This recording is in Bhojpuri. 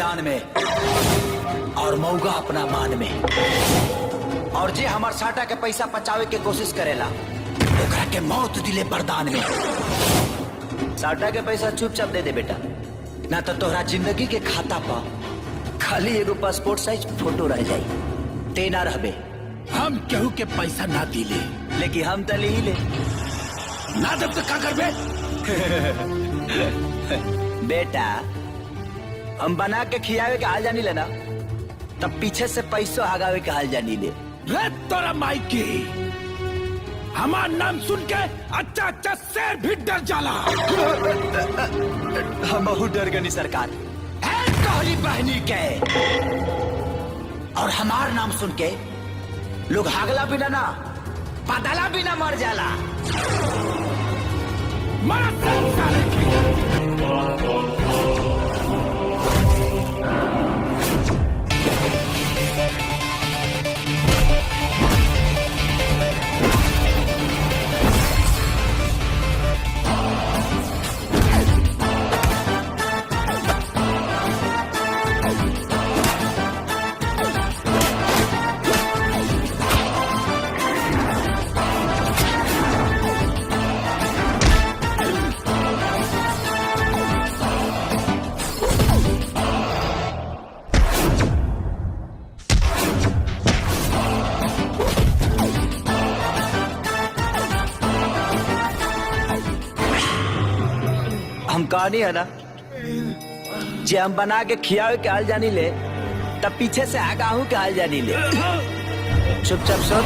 मैदान में और मौगा अपना मान में। और जे हमार साटा के पैसा बचावे के कोशिश करेला ओकरा के मौत दिले बरदान में। साटा के पैसा चुपचाप दे दे बेटा, ना तो तोहरा जिंदगी के खाता पर खाली एगो पासपोर्ट साइज फोटो रह जाई। ते ना रहबे। हम केहू के पैसा ना दिले, लेकिन हम तो ले ले ना जब तक का करबे। बेटा हम बना के खियावे के हाल जानी लेना, तब पीछे से पैसों हगावे के हाल जानी ले। रे तोरा माई की हमार नाम सुन के अच्छा अच्छा शेर भी डर जाला। हम बहुत डर गनी सरकार है कहली बहनी के। और हमार नाम सुन के लोग हागला बिना ना बदला बिना मर जाला। मारा साले की। हम कहानी है ना जे हम बना के खियावे के हाल जानी ले, तब पीछे से आगाहू के हाल जानी ले। चुपचाप सब